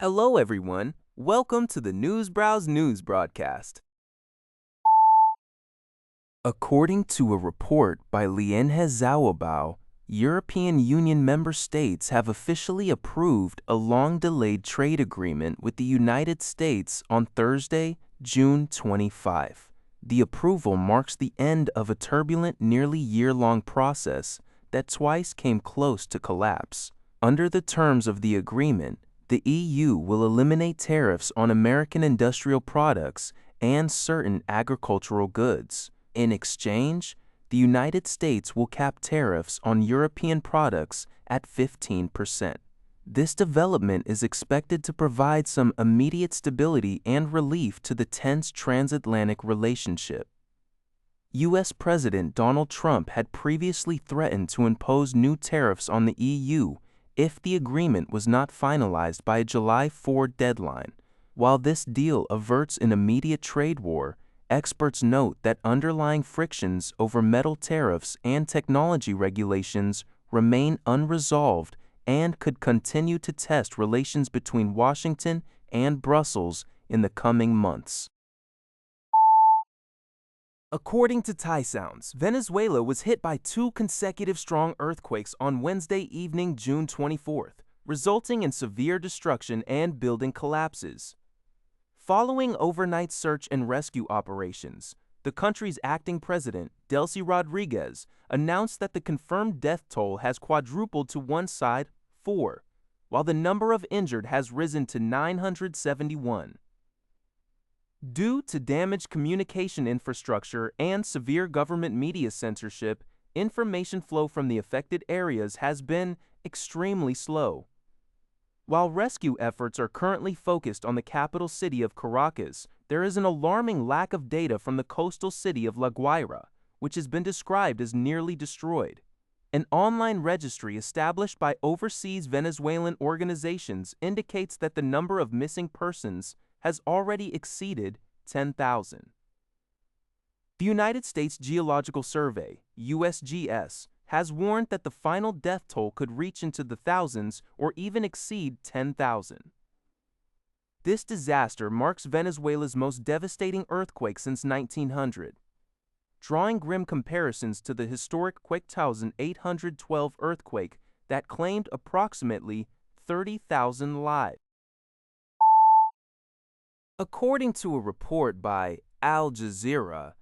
Hello, everyone. Welcome to the Newsbrowse News broadcast. According to a report by Lienhe Zhao, European Union member states have officially approved a long-delayed trade agreement with the United States on Thursday, June 25. The approval marks the end of a turbulent, nearly year-long process that twice came close to collapse. Under the terms of the agreement, the EU will eliminate tariffs on American industrial products and certain agricultural goods. In exchange, the United States will cap tariffs on European products at 15%. This development is expected to provide some immediate stability and relief to the tense transatlantic relationship. U.S. President Donald Trump had previously threatened to impose new tariffs on the EU if the agreement was not finalized by a July 4 deadline. While this deal averts an immediate trade war, experts note that underlying frictions over metal tariffs and technology regulations remain unresolved and could continue to test relations between Washington and Brussels in the coming months. According to Thai Sounds, Venezuela was hit by 2 consecutive strong earthquakes on Wednesday evening, June 24th, resulting in severe destruction and building collapses. Following overnight search and rescue operations, the country's acting president, Delcy Rodriguez, announced that the confirmed death toll has quadrupled to one side, 4, while the number of injured has risen to 971. Due to damaged communication infrastructure and severe government media censorship, information flow from the affected areas has been extremely slow. While rescue efforts are currently focused on the capital city of Caracas, there is an alarming lack of data from the coastal city of La Guaira, which has been described as nearly destroyed. An online registry established by overseas Venezuelan organizations indicates that the number of missing persons has already exceeded 10,000. The United States Geological Survey, USGS, has warned that the final death toll could reach into the thousands or even exceed 10,000. This disaster marks Venezuela's most devastating earthquake since 1900, drawing grim comparisons to the historic 1812 earthquake that claimed approximately 30,000 lives. According to a report by Al Jazeera,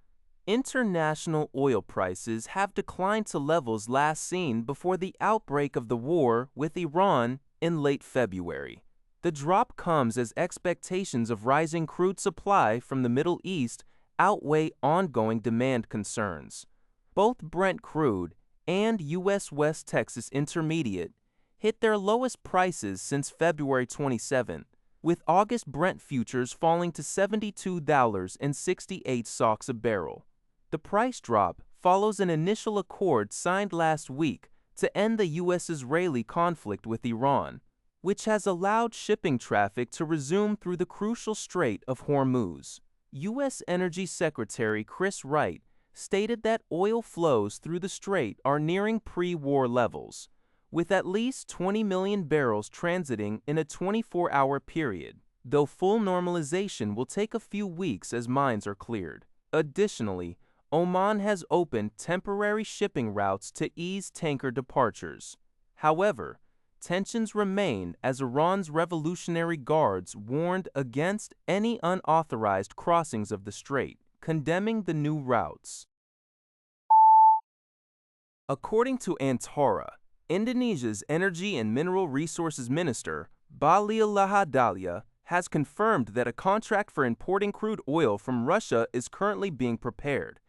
international oil prices have declined to levels last seen before the outbreak of the war with Iran in late February. The drop comes as expectations of rising crude supply from the Middle East outweigh ongoing demand concerns. Both Brent crude and U.S. West Texas Intermediate hit their lowest prices since February 27, with August Brent futures falling to $72.68 a barrel. The price drop follows an initial accord signed last week to end the U.S.-Israeli conflict with Iran, which has allowed shipping traffic to resume through the crucial Strait of Hormuz. U.S. Energy Secretary Chris Wright stated that oil flows through the strait are nearing pre-war levels, with at least 20 million barrels transiting in a 24-hour period, though full normalization will take a few weeks as mines are cleared. Additionally, Oman has opened temporary shipping routes to ease tanker departures. However, tensions remain as Iran's Revolutionary Guards warned against any unauthorized crossings of the strait, condemning the new routes. According to Antara, Indonesia's Energy and Mineral Resources Minister, Bahlil Lahadalia, has confirmed that a contract for importing crude oil from Russia is currently being prepared.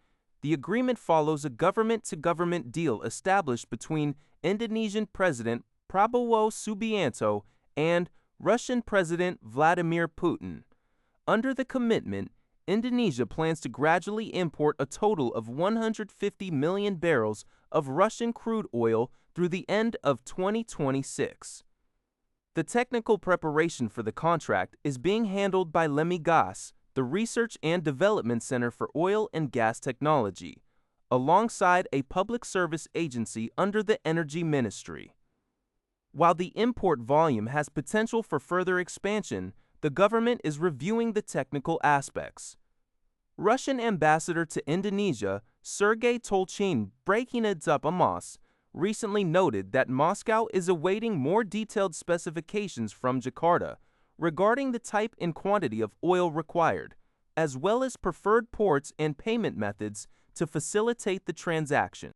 The agreement follows a government-to-government deal established between Indonesian President Prabowo Subianto and Russian President Vladimir Putin. Under the commitment, Indonesia plans to gradually import a total of 150 million barrels of Russian crude oil through the end of 2026. The technical preparation for the contract is being handled by Lemigas, the Research and Development Center for Oil and Gas Technology, alongside a public service agency under the Energy Ministry. While the import volume has potential for further expansion, the government is reviewing the technical aspects. Russian ambassador to Indonesia, Sergei Tolchin, breaking it up Amos, recently noted that Moscow is awaiting more detailed specifications from Jakarta regarding the type and quantity of oil required, as well as preferred ports and payment methods to facilitate the transaction.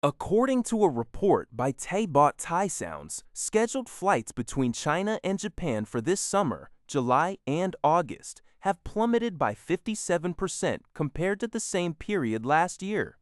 According to a report by Taibot Thai Sounds, scheduled flights between China and Japan for this summer, July and August, have plummeted by 57% compared to the same period last year.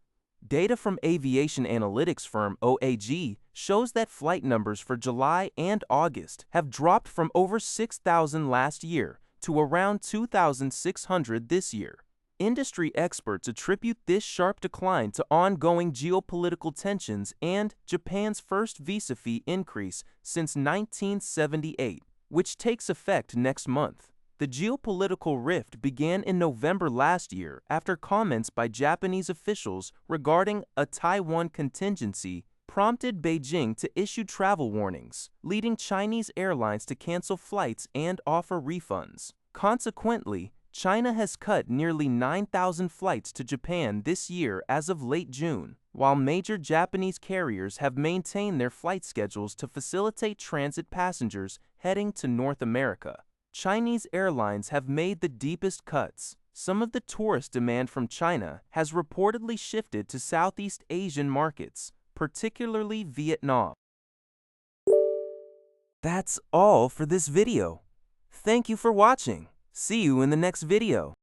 Data from aviation analytics firm OAG shows that flight numbers for July and August have dropped from over 6,000 last year to around 2,600 this year. Industry experts attribute this sharp decline to ongoing geopolitical tensions and Japan's first visa fee increase since 1978, which takes effect next month. The geopolitical rift began in November last year after comments by Japanese officials regarding a Taiwan contingency prompted Beijing to issue travel warnings, leading Chinese airlines to cancel flights and offer refunds. Consequently, China has cut nearly 9,000 flights to Japan this year as of late June, while major Japanese carriers have maintained their flight schedules to facilitate transit passengers heading to North America. Chinese airlines have made the deepest cuts. Some of the tourist demand from China has reportedly shifted to Southeast Asian markets, particularly Vietnam. That's all for this video. Thank you for watching. See you in the next video.